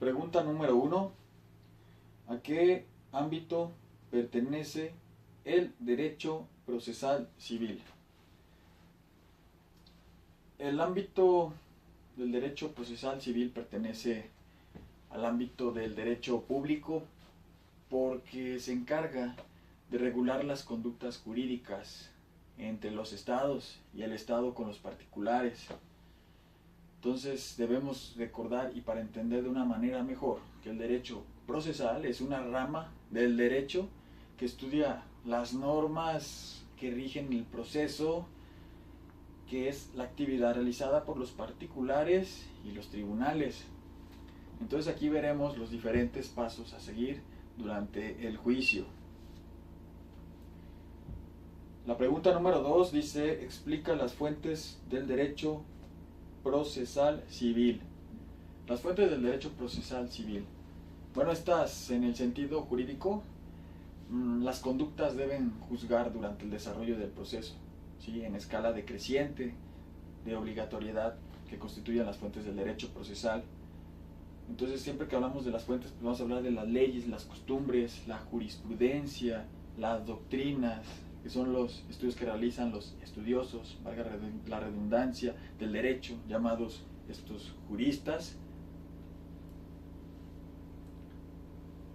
Pregunta número 1. ¿A qué ámbito pertenece el derecho procesal civil? El ámbito del derecho procesal civil pertenece al ámbito del derecho público porque se encarga de regular las conductas jurídicas entre los estados y el estado con los particulares. Entonces debemos recordar, y para entender de una manera mejor, que el derecho procesal es una rama del derecho que estudia las normas que rigen el proceso, que es la actividad realizada por los particulares y los tribunales. Entonces aquí veremos los diferentes pasos a seguir durante el juicio. La pregunta número 2 dice: explica las fuentes del derecho procesal civil. Las fuentes del derecho procesal civil. Bueno, estas en el sentido jurídico, las conductas deben juzgar durante el desarrollo del proceso, ¿sí? En escala decreciente de obligatoriedad que constituyen las fuentes del derecho procesal. Entonces, siempre que hablamos de las fuentes, pues vamos a hablar de las leyes, las costumbres, la jurisprudencia, las doctrinas, que son los estudios que realizan los estudiosos, valga la redundancia, del derecho, llamados estos juristas.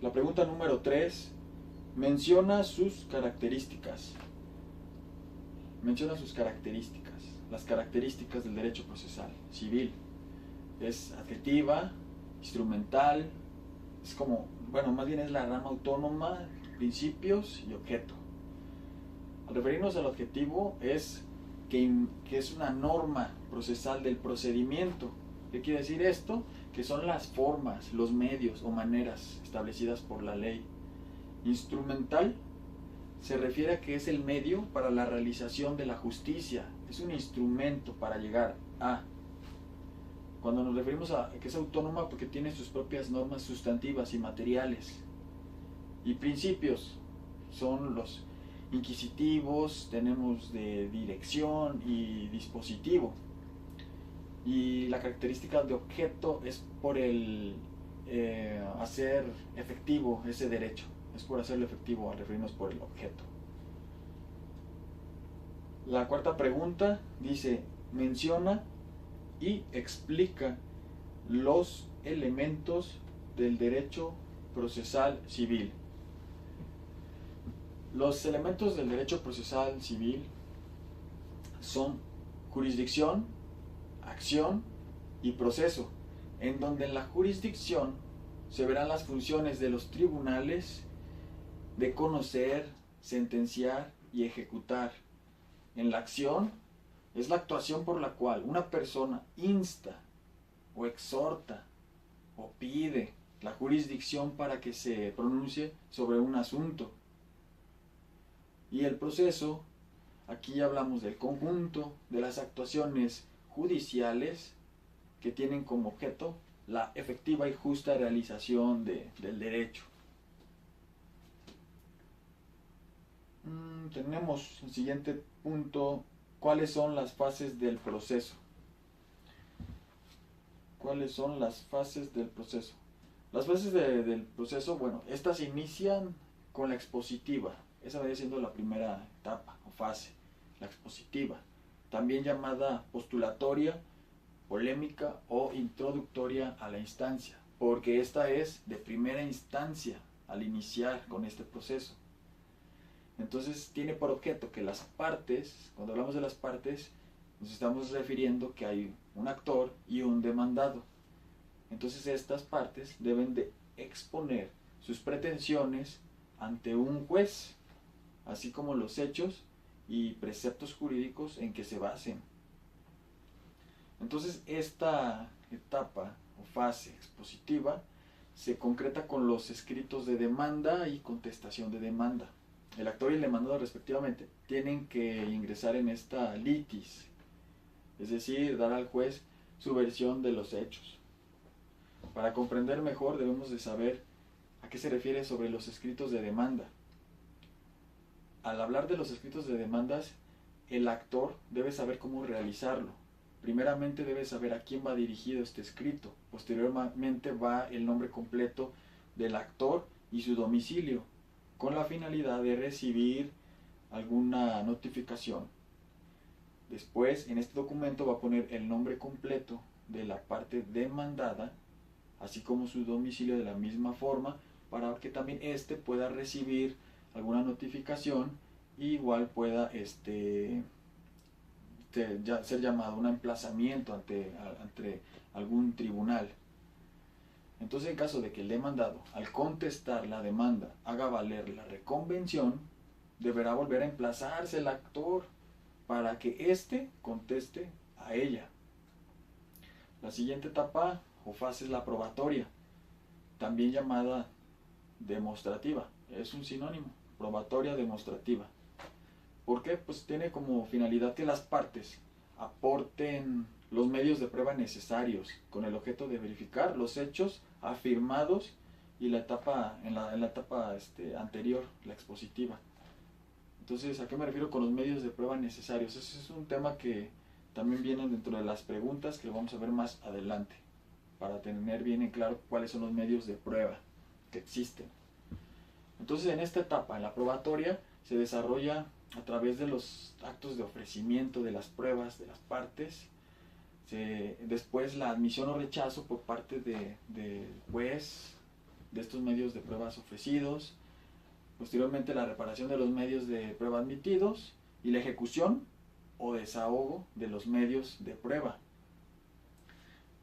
La pregunta número 3 menciona sus características. Menciona sus características, las características del derecho procesal civil. Es adjetiva, instrumental, es como, bueno, más bien es la rama autónoma, principios y objeto. Al referirnos al adjetivo es que es una norma procesal del procedimiento. ¿Qué quiere decir esto? Que son las formas, los medios o maneras establecidas por la ley. Instrumental se refiere a que es el medio para la realización de la justicia, es un instrumento para llegar a. Cuando nos referimos a que es autónoma, porque tiene sus propias normas sustantivas y materiales. Y principios son los inquisitivos, tenemos de dirección y dispositivo. Y la característica de objeto es por el hacer efectivo ese derecho, es por hacerlo efectivo al referirnos por el objeto. La cuarta pregunta dice: menciona y explica los elementos del derecho procesal civil. Los elementos del derecho procesal civil son jurisdicción, acción y proceso, en donde en la jurisdicción se verán las funciones de los tribunales de conocer, sentenciar y ejecutar. En la acción es la actuación por la cual una persona insta o exhorta o pide la jurisdicción para que se pronuncie sobre un asunto. Y el proceso, aquí hablamos del conjunto de las actuaciones judiciales que tienen como objeto la efectiva y justa realización del derecho. Tenemos el siguiente punto: ¿cuáles son las fases del proceso? ¿Cuáles son las fases del proceso? Las fases del proceso, bueno, estas inician con la expositiva. Esa vendría siendo la primera etapa o fase, la expositiva, también llamada postulatoria, polémica o introductoria a la instancia, porque esta es de primera instancia al iniciar con este proceso. Entonces tiene por objeto que las partes, cuando hablamos de las partes, nos estamos refiriendo que hay un actor y un demandado. Entonces estas partes deben de exponer sus pretensiones ante un juez, así como los hechos y preceptos jurídicos en que se basen. Entonces esta etapa o fase expositiva se concreta con los escritos de demanda y contestación de demanda. El actor y el demandado respectivamente tienen que ingresar en esta litis, es decir, dar al juez su versión de los hechos. Para comprender mejor debemos de saber a qué se refiere sobre los escritos de demanda. Al hablar de los escritos de demandas, el actor debe saber cómo realizarlo. primeramente debe saber a quién va dirigido este escrito. Posteriormente va el nombre completo del actor y su domicilio, con la finalidad de recibir alguna notificación. Después, en este documento va a poner el nombre completo de la parte demandada, así como su domicilio de la misma forma, para que también éste pueda recibir alguna notificación y igual pueda ser llamado a un emplazamiento ante algún tribunal. Entonces, en caso de que el demandado, al contestar la demanda, haga valer la reconvención, deberá volver a emplazarse el actor para que éste conteste a ella. La siguiente etapa o fase es la probatoria, también llamada demostrativa. Es un sinónimo, probatoria demostrativa. ¿Por qué? Pues tiene como finalidad que las partes aporten los medios de prueba necesarios con el objeto de verificar los hechos afirmados y la etapa en la etapa anterior, la expositiva. Entonces, ¿a qué me refiero con los medios de prueba necesarios? Ese es un tema que también viene dentro de las preguntas que vamos a ver más adelante, para tener bien en claro cuáles son los medios de prueba que existen. Entonces, en esta etapa, en la probatoria, se desarrolla a través de los actos de ofrecimiento de las pruebas de las partes, después la admisión o rechazo por parte del juez de estos medios de pruebas ofrecidos, posteriormente la reparación de los medios de prueba admitidos y la ejecución o desahogo de los medios de prueba.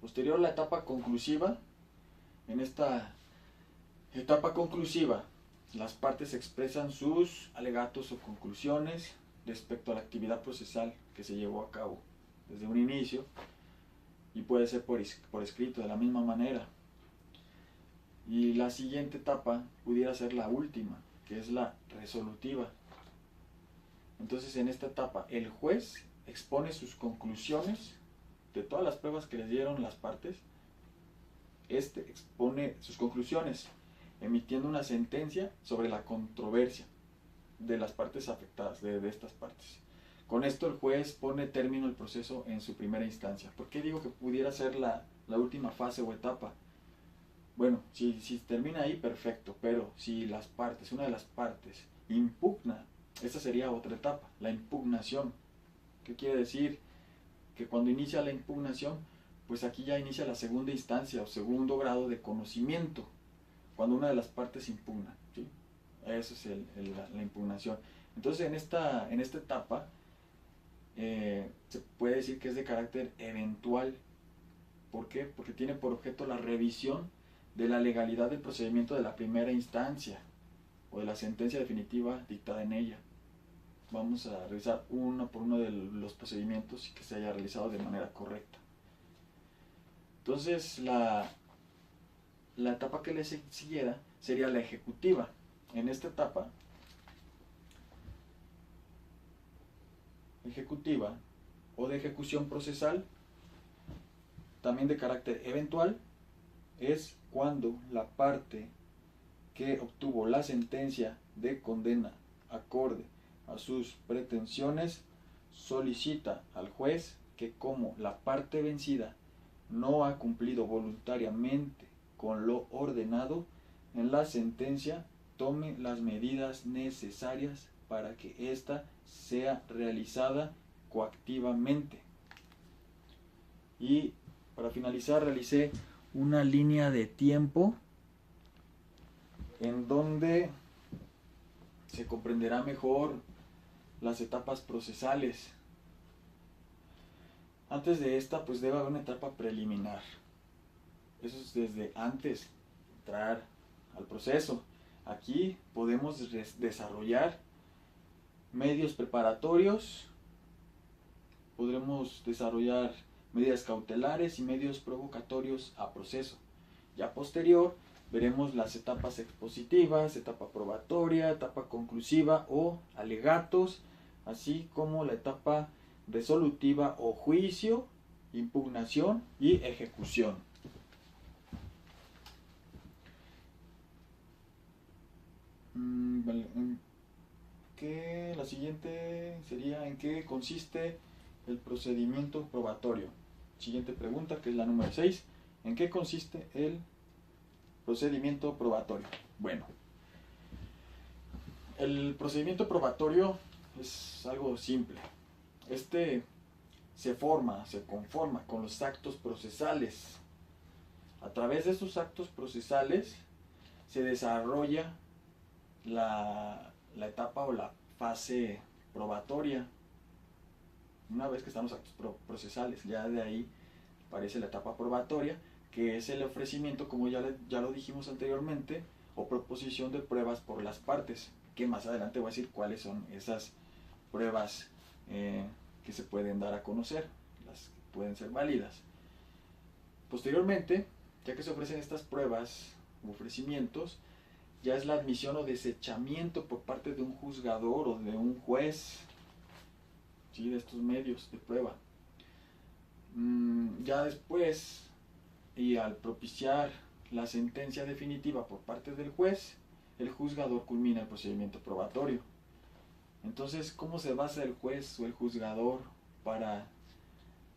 Posterior la etapa conclusiva. En esta etapa conclusiva, las partes expresan sus alegatos o conclusiones respecto a la actividad procesal que se llevó a cabo desde un inicio, y puede ser por escrito de la misma manera. Y la siguiente etapa pudiera ser la última, que es la resolutiva. Entonces, en esta etapa el juez expone sus conclusiones de todas las pruebas que les dieron las partes. Expone sus conclusiones, emitiendo una sentencia sobre la controversia de las partes afectadas, de estas partes. Con esto el juez pone término al proceso en su primera instancia. ¿Por qué digo que pudiera ser la última fase o etapa? Bueno, si termina ahí, perfecto, pero si una de las partes impugna, esa sería otra etapa, la impugnación. ¿Qué quiere decir? Que cuando inicia la impugnación, pues aquí ya inicia la segunda instancia o segundo grado de conocimiento, cuando una de las partes impugna, ¿sí? Eso es la impugnación. Entonces, en esta etapa, se puede decir que es de carácter eventual. ¿Por qué? Porque tiene por objeto la revisión de la legalidad del procedimiento de la primera instancia o de la sentencia definitiva dictada en ella. Vamos a revisar uno por uno de los procedimientos y que se haya realizado de manera correcta. Entonces, la etapa que le siguiera sería la ejecutiva. En esta etapa ejecutiva o de ejecución procesal, también de carácter eventual, es cuando la parte que obtuvo la sentencia de condena acorde a sus pretensiones solicita al juez que, como la parte vencida no ha cumplido voluntariamente con lo ordenado en la sentencia, tome las medidas necesarias para que ésta sea realizada coactivamente. Y para finalizar, realicé una línea de tiempo en donde se comprenderá mejor las etapas procesales. Antes de esta, pues debe haber una etapa preliminar. Eso es desde antes de entrar al proceso. Aquí podemos desarrollar medios preparatorios, podremos desarrollar medidas cautelares y medios provocatorios a proceso. Ya posterior, veremos las etapas expositivas, etapa probatoria, etapa conclusiva o alegatos, así como la etapa resolutiva o juicio, impugnación y ejecución. Vale. La siguiente sería en qué consiste el procedimiento probatorio? Siguiente pregunta, que es la número 6. ¿En qué consiste el procedimiento probatorio? Bueno, el procedimiento probatorio es algo simple. Este se conforma con los actos procesales. A través de estos actos procesales se desarrolla la etapa o la fase probatoria. Una vez que están los actos procesales, ya de ahí aparece la etapa probatoria, que es el ofrecimiento, como ya lo dijimos anteriormente, o proposición de pruebas por las partes, que más adelante voy a decir cuáles son esas pruebas que se pueden dar a conocer, las que pueden ser válidas. Posteriormente, ya que se ofrecen estas pruebas u ofrecimientos, ya es la admisión o desechamiento por parte de un juzgador o de un juez, ¿sí?, de estos medios de prueba. Ya después, y al propiciar la sentencia definitiva por parte del juez, el juzgador culmina el procedimiento probatorio. Entonces, ¿cómo se basa el juez o el juzgador para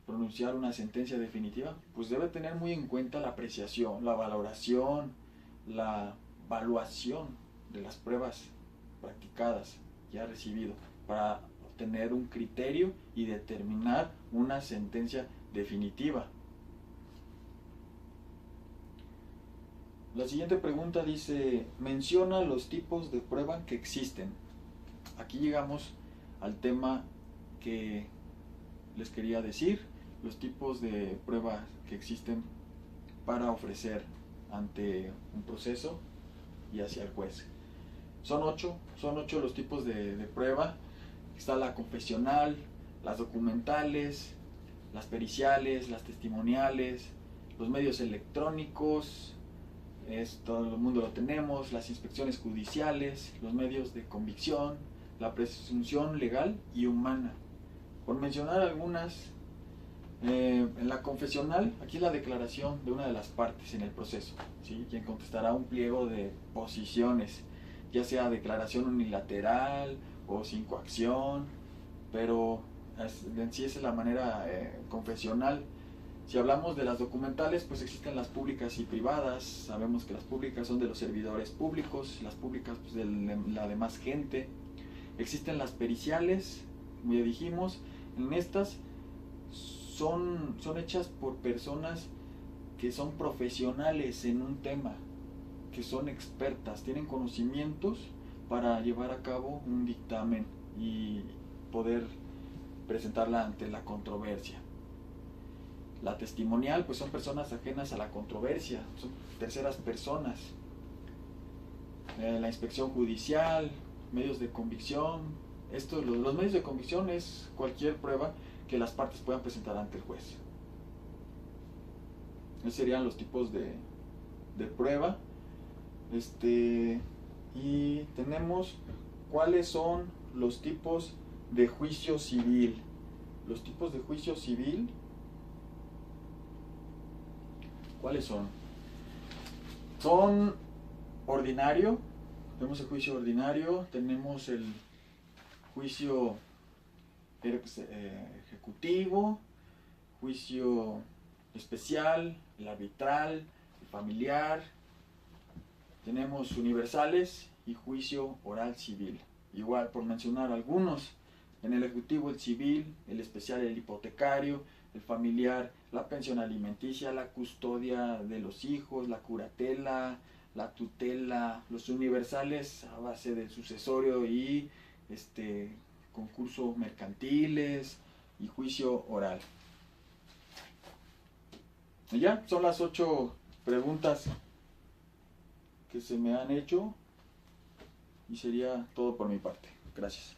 pronunciar una sentencia definitiva? Pues debe tener muy en cuenta la apreciación, la valoración, la evaluación de las pruebas practicadas que ha recibido para obtener un criterio y determinar una sentencia definitiva. La siguiente pregunta dice, menciona los tipos de prueba que existen. Aquí llegamos al tema que les quería decir, los tipos de pruebas que existen para ofrecer ante un proceso y hacia el juez. Son ocho los tipos de prueba. Está la confesional, las documentales, las periciales, las testimoniales, los medios electrónicos, todo el mundo lo tenemos, las inspecciones judiciales, los medios de convicción, la presunción legal y humana. Por mencionar algunas, en la confesional, aquí es la declaración de una de las partes en el proceso, ¿sí?, quien contestará un pliego de posiciones, ya sea declaración unilateral o sin coacción, pero en sí esa es la manera confesional. Si hablamos de las documentales, pues existen las públicas y privadas. Sabemos que las públicas son de los servidores públicos, las públicas pues de la demás gente. Existen las periciales, como ya dijimos. En estas son hechas por personas que son profesionales en un tema, que son expertas, tienen conocimientos para llevar a cabo un dictamen y poder presentarla ante la controversia. La testimonial, pues son personas ajenas a la controversia, son terceras personas. La inspección judicial, medios de convicción. Los medios de convicción es cualquier prueba que las partes puedan presentar ante el juez. Esos serían los tipos de prueba. Y tenemos cuáles son los tipos de juicio civil. Los tipos de juicio civil, ¿cuáles son? Son ordinario, tenemos el juicio ordinario, tenemos el juicio ejecutivo, juicio especial, el arbitral, el familiar. Tenemos universales y juicio oral civil. Igual, por mencionar algunos, en el ejecutivo el civil, el especial el hipotecario, el familiar la pensión alimenticia, la custodia de los hijos, la curatela, la tutela, los universales a base del sucesorio y concurso mercantiles y juicio oral. Y ya, son las 8 preguntas que se me han hecho y sería todo por mi parte. Gracias.